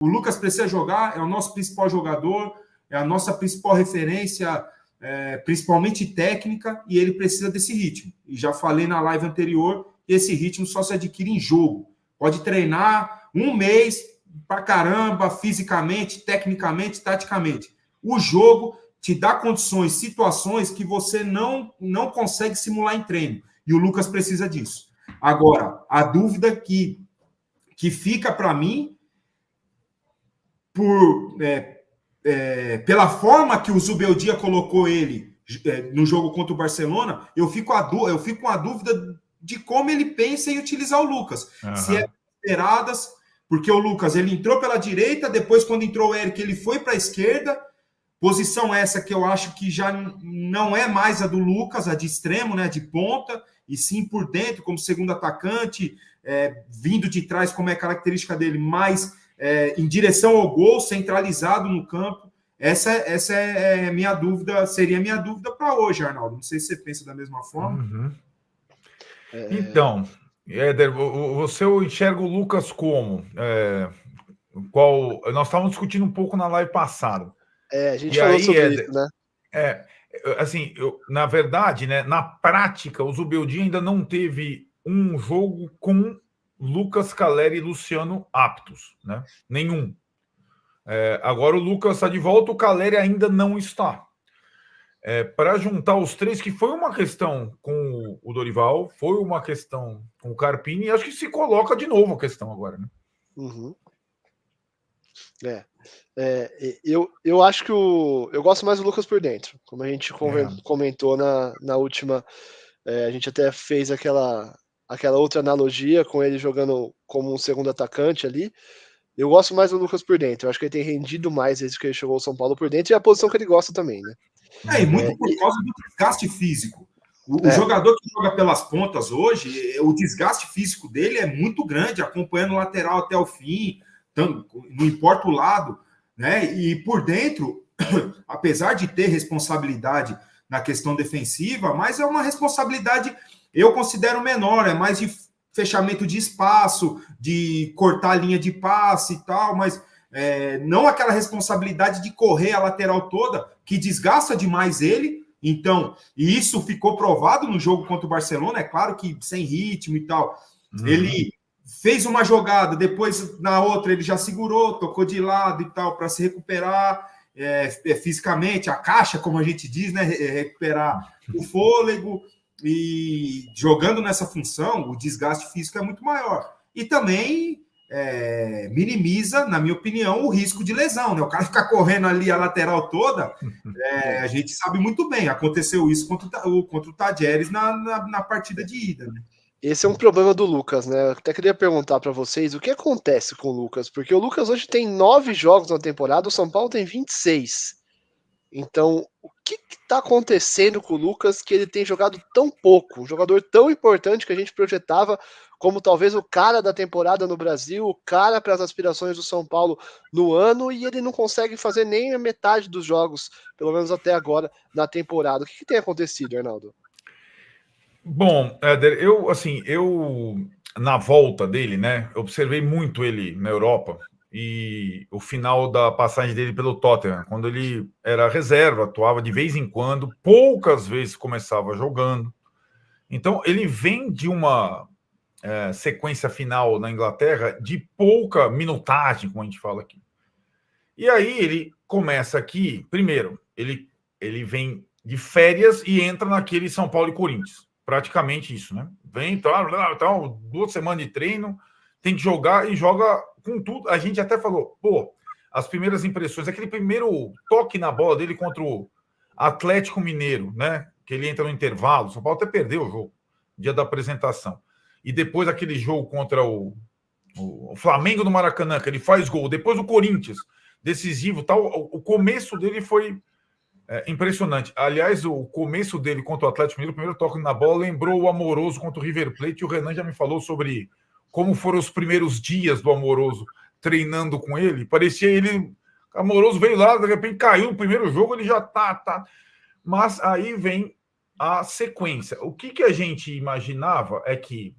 O Lucas precisa jogar, é o nosso principal jogador, é a nossa principal referência, principalmente técnica, e ele precisa desse ritmo. E já falei na live anterior, esse ritmo só se adquire em jogo. Pode treinar um mês pra caramba, fisicamente, tecnicamente, taticamente. O jogo te dá condições, situações que você não consegue simular em treino. E o Lucas precisa disso. Agora, a dúvida que fica para mim, pela forma que o Zubeldia colocou ele no jogo contra o Barcelona, eu fico com a dúvida de como ele pensa em utilizar o Lucas. Uhum. Se é esperadas, porque o Lucas ele entrou pela direita, depois quando entrou o Eric ele foi para a esquerda, posição essa que eu acho que já não é mais a do Lucas, a de extremo, né, de ponta, e sim por dentro, como segundo atacante, vindo de trás, como é a característica dele, mais em direção ao gol, centralizado no campo. Essa é minha dúvida, seria minha dúvida para hoje, Arnaldo. Não sei se você pensa da mesma forma. Uhum. Então, Éder, você enxerga o Lucas como? Nós estávamos discutindo um pouco na live passada. A gente falou sobre Éder, isso, né? Assim, na verdade, né, na prática, o Zubeldia ainda não teve um jogo com Lucas, Calleri e Luciano aptos, né? Nenhum. Agora o Lucas está de volta, o Calleri ainda não está. Para juntar os três, que foi uma questão com o Dorival, foi uma questão com o Carpini, e acho que se coloca de novo a questão agora, né? Uhum. Eu acho que eu gosto mais do Lucas por dentro, como a gente comentou na última. A gente até fez aquela outra analogia com ele jogando como um segundo atacante ali. Eu gosto mais do Lucas por dentro. Eu acho que ele tem rendido mais desde que ele chegou ao São Paulo por dentro, e a posição que ele gosta também, né? E muito por causa do desgaste físico. O jogador que joga pelas pontas hoje, o desgaste físico dele é muito grande, acompanhando o lateral até o fim, não importa o lado, né? E por dentro, apesar de ter responsabilidade na questão defensiva, mas é uma responsabilidade, eu considero menor, é mais de fechamento de espaço, de cortar a linha de passe e tal, mas não aquela responsabilidade de correr a lateral toda, que desgasta demais ele. Então, e isso ficou provado no jogo contra o Barcelona, é claro que sem ritmo e tal. Ele fez uma jogada, depois na outra ele já segurou, tocou de lado e tal, para se recuperar fisicamente, a caixa, como a gente diz, né? Recuperar o fôlego, e jogando nessa função, o desgaste físico é muito maior. E também minimiza, na minha opinião, o risco de lesão, né? O cara ficar correndo ali a lateral toda, a gente sabe muito bem, aconteceu isso contra o Tadjeres na partida de ida, né? Esse é um problema do Lucas, né? Eu até queria perguntar para vocês o que acontece com o Lucas, porque o Lucas hoje tem 9 jogos na temporada, o São Paulo tem 26. Então, o que está acontecendo com o Lucas que ele tem jogado tão pouco? Um jogador tão importante que a gente projetava como talvez o cara da temporada no Brasil, o cara para as aspirações do São Paulo no ano, e ele não consegue fazer nem a metade dos jogos, pelo menos até agora, na temporada. O que tem acontecido, Arnaldo? Bom, Éder, eu na volta dele, né, observei muito ele na Europa, e o final da passagem dele pelo Tottenham, quando ele era reserva, atuava de vez em quando, poucas vezes começava jogando. Então, ele vem de uma sequência final na Inglaterra de pouca minutagem, como a gente fala aqui. E aí ele começa aqui, primeiro, ele vem de férias e entra naquele São Paulo e Corinthians. Praticamente isso, né? Vem, tal, 2 semanas de treino, tem que jogar e joga com tudo. A gente até falou, as primeiras impressões, aquele primeiro toque na bola dele contra o Atlético Mineiro, né? Que ele entra no intervalo, o São Paulo até perdeu o jogo, dia da apresentação. E depois aquele jogo contra o Flamengo no Maracanã, que ele faz gol, depois o Corinthians, decisivo, tal. O começo dele foi impressionante. Aliás, o começo dele contra o Atlético Mineiro, o primeiro toque na bola, lembrou o Amoroso contra o River Plate, e o Renan já me falou sobre como foram os primeiros dias do Amoroso treinando com ele. Parecia ele... Amoroso veio lá, de repente caiu no primeiro jogo, ele já tá. Mas aí vem a sequência. O que a gente imaginava é que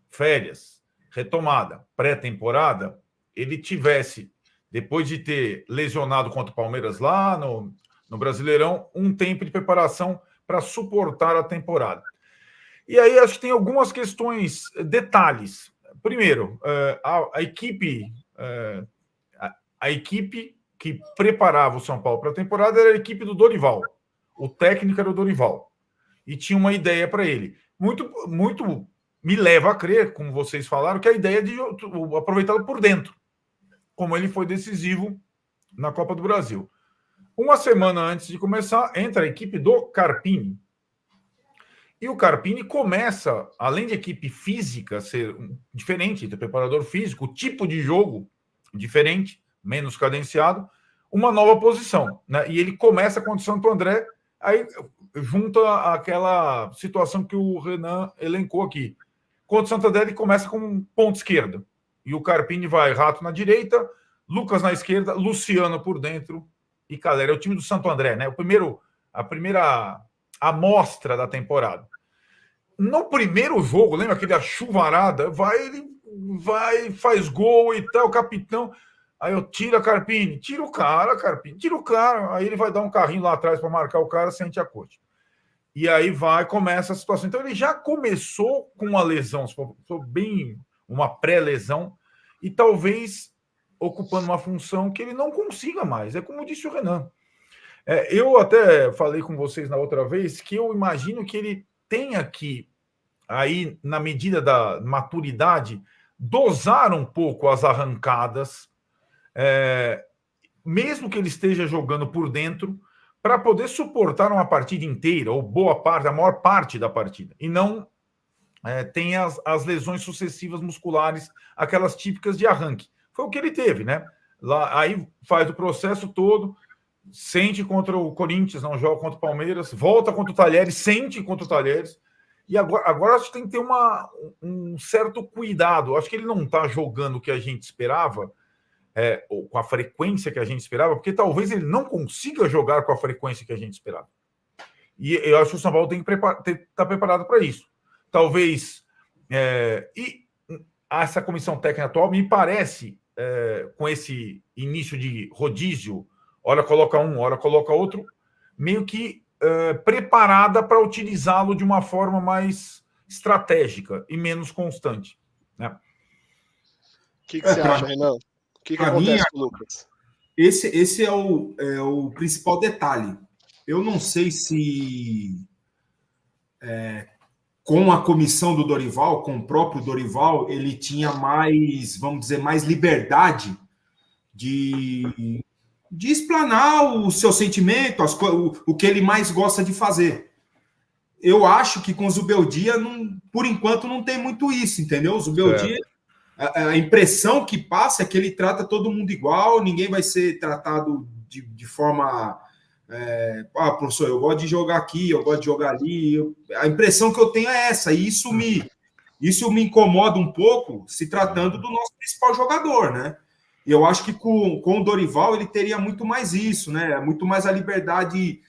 férias, retomada, pré-temporada, ele tivesse, depois de ter lesionado contra o Palmeiras lá no Brasileirão, um tempo de preparação para suportar a temporada. E aí acho que tem algumas questões, detalhes. Primeiro, a equipe que preparava o São Paulo para a temporada era a equipe do Dorival. O técnico era o Dorival. E tinha uma ideia para ele. Muito me leva a crer, como vocês falaram, que a ideia de aproveitá-lo por dentro, como ele foi decisivo na Copa do Brasil. Uma semana antes de começar, entra a equipe do Carpini. E o Carpini começa, além de equipe física ser diferente, de preparador físico, o tipo de jogo diferente, menos cadenciado, uma nova posição, né? E ele começa contra o Santo André, aí junta aquela situação que o Renan elencou aqui. Contra o Santo André, ele começa com ponta esquerda. E o Carpini vai Rato na direita, Lucas na esquerda, Luciano por dentro e Calera. É o time do Santo André, né? A primeira amostra da temporada. No primeiro jogo, lembra aquele chuvarada? Ele vai, faz gol e tal, capitão. Aí eu tiro a Carpini, tira o cara, Carpini, tira o cara. Aí ele vai dar um carrinho lá atrás para marcar o cara, sente a coxa. E aí começa a situação. Então ele já começou com uma lesão, bem uma pré-lesão, e talvez ocupando uma função que ele não consiga mais. É como disse o Renan. Eu até falei com vocês na outra vez que eu imagino que ele tenha que, aí, na medida da maturidade, dosar um pouco as arrancadas, mesmo que ele esteja jogando por dentro, para poder suportar uma partida inteira, ou boa parte, a maior parte da partida, e não tenha as lesões sucessivas musculares, aquelas típicas de arranque. Foi o que ele teve, né? Aí faz o processo todo, sente contra o Corinthians, não joga contra o Palmeiras, volta contra o Talheres, sente contra o Talheres, e agora acho que tem que ter um certo cuidado. Acho que ele não está jogando o que a gente esperava, ou com a frequência que a gente esperava, porque talvez ele não consiga jogar com a frequência que a gente esperava. E eu acho que o São Paulo tem que estar preparado para isso. Talvez... e essa comissão técnica atual me parece, com esse início de rodízio, hora coloca um, hora coloca outro, meio que preparada para utilizá-lo de uma forma mais estratégica e menos constante. Né? O que você acha, Renan? O que acontece com o Lucas? Esse é o principal detalhe. Eu não sei se com a comissão do Dorival, com o próprio Dorival, ele tinha mais, vamos dizer, mais liberdade de explanar o seu sentimento, o que ele mais gosta de fazer. Eu acho que com o Zubeldia, por enquanto, não tem muito isso, entendeu? O Zubeldia, a impressão que passa é que ele trata todo mundo igual, ninguém vai ser tratado de forma... professor, eu gosto de jogar aqui, eu gosto de jogar ali. A impressão que eu tenho é essa, e isso me incomoda um pouco, se tratando do nosso principal jogador, né? E eu acho que com o Dorival ele teria muito mais isso, né? Muito mais a liberdade.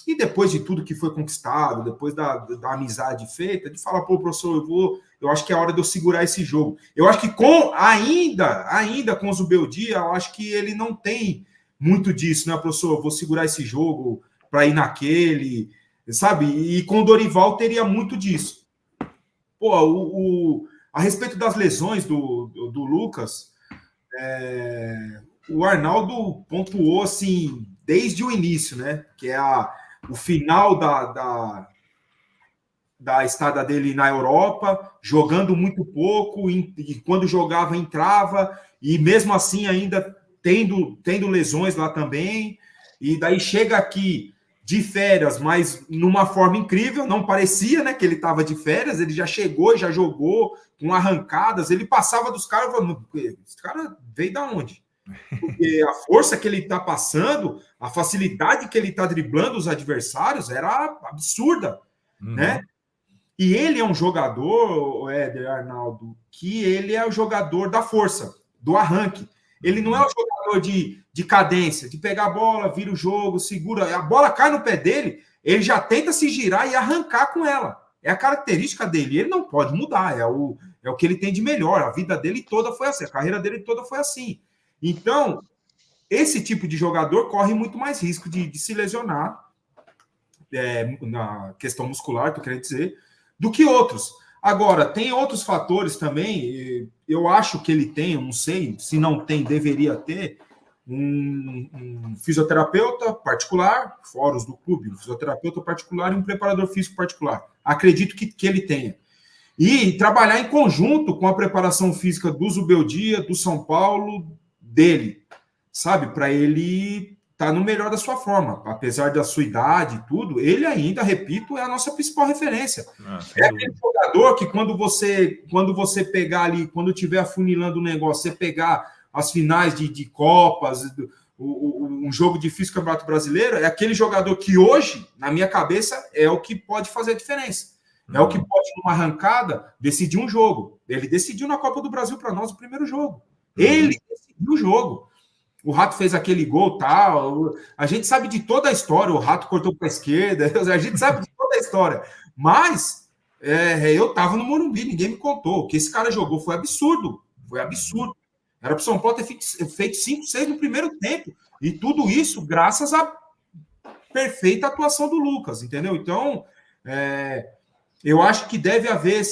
E depois de tudo que foi conquistado, depois da amizade feita, de falar, professor, eu acho que é hora de eu segurar esse jogo. Eu acho que ainda com o Zubeldia, eu acho que ele não tem muito disso, né, professor? Eu vou segurar esse jogo para ir naquele, sabe? E com o Dorival teria muito disso. A respeito das lesões do Lucas, o Arnaldo pontuou assim desde o início, né? Que é o final da estada dele na Europa, jogando muito pouco, e quando jogava entrava, e mesmo assim ainda tendo lesões lá também, e daí chega aqui de férias, mas numa forma incrível, não parecia, né, que ele estava de férias, ele já chegou, já jogou com arrancadas, ele passava dos caras, esse cara veio da onde? Porque a força que ele está passando, a facilidade que ele está driblando os adversários era absurda, né? E ele é um jogador, Éder, Arnaldo, que ele é o jogador da força, do arranque. Ele não é um jogador de cadência, de pegar a bola, vira o jogo, segura, a bola cai no pé dele, ele já tenta se girar e arrancar com ela. É a característica dele, ele não pode mudar, é o que ele tem de melhor. A vida dele toda foi assim, a carreira dele toda foi assim. Então, esse tipo de jogador corre muito mais risco de se lesionar, na questão muscular, que eu queria dizer, do que outros. Agora, tem outros fatores também, eu acho que ele tem, eu não sei, se não tem, deveria ter, um fisioterapeuta particular, fora os do clube, um fisioterapeuta particular e um preparador físico particular. Acredito que ele tenha. E trabalhar em conjunto com a preparação física do Zubeldia, do São Paulo, dele, sabe? Para ele estar no melhor da sua forma. Apesar da sua idade e tudo, ele ainda, repito, é a nossa principal referência. É aquele jogador que quando você pegar ali, quando estiver afunilando o negócio, você pegar as finais de Copas, um jogo difícil do Campeonato Brasileiro, é aquele jogador que hoje, na minha cabeça, é o que pode fazer a diferença. É o que pode, numa arrancada, decidir um jogo. Ele decidiu na Copa do Brasil para nós o primeiro jogo. Ele decidiu o jogo. O Rato fez aquele gol, tal. A gente sabe de toda a história. O Rato cortou para a esquerda. A gente sabe de toda a história. Mas eu estava no Morumbi, ninguém me contou. O que esse cara jogou foi absurdo. Foi absurdo. Era para o São Paulo ter feito 5, 6 no primeiro tempo. E tudo isso graças à perfeita atuação do Lucas, entendeu? Então, eu acho que deve haver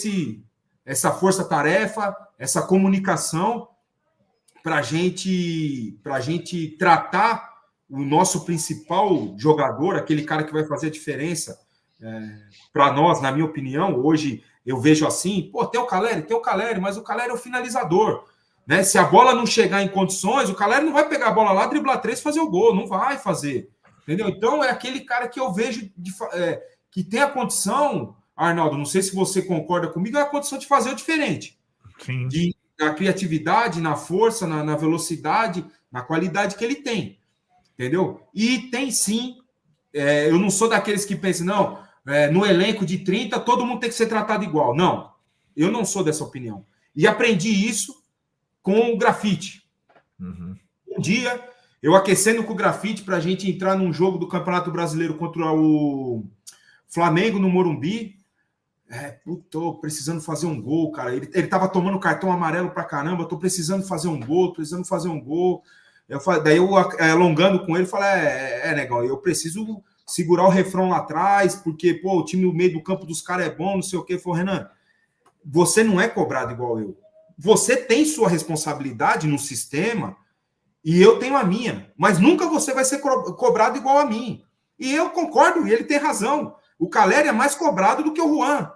essa força-tarefa, essa comunicação para a gente tratar o nosso principal jogador, aquele cara que vai fazer a diferença para nós, na minha opinião. Hoje eu vejo assim, tem o Caleri, mas o Caleri é o finalizador. Né? Se a bola não chegar em condições, o Caleri não vai pegar a bola lá, driblar 3 e fazer o gol, não vai fazer. Entendeu? Então é aquele cara que eu vejo que tem a condição, Arnaldo, não sei se você concorda comigo, é a condição de fazer o diferente. Sim. Na criatividade, na força, na velocidade, na qualidade que ele tem. Entendeu? E tem sim, eu não sou daqueles que pensam, não, no elenco de 30, todo mundo tem que ser tratado igual. Não, eu não sou dessa opinião. E aprendi isso com o grafite. Um dia, eu aquecendo com o grafite para a gente entrar num jogo do Campeonato Brasileiro contra o Flamengo no Morumbi. Tô precisando fazer um gol, cara. Ele tava tomando cartão amarelo pra caramba. Tô precisando fazer um gol, Daí eu alongando com ele, falei: negão, eu preciso segurar o refrão lá atrás, porque, o time no meio do campo dos caras é bom, não sei o quê. Ele falou: Renan, você não é cobrado igual eu. Você tem sua responsabilidade no sistema e eu tenho a minha, mas nunca você vai ser cobrado igual a mim. E eu concordo, e ele tem razão. O Caleri é mais cobrado do que o Juan.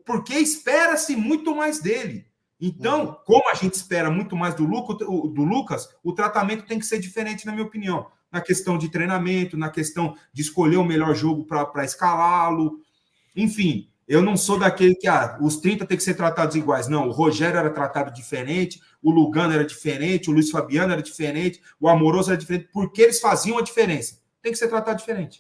Porque espera-se muito mais dele. Então, como a gente espera muito mais do Lucas, o tratamento tem que ser diferente, na minha opinião. Na questão de treinamento, na questão de escolher o melhor jogo para escalá-lo. Enfim, eu não sou daquele que os 30 tem que ser tratados iguais. Não, o Rogério era tratado diferente, o Lugano era diferente, o Luiz Fabiano era diferente, o Amoroso era diferente, porque eles faziam a diferença. Tem que ser tratado diferente.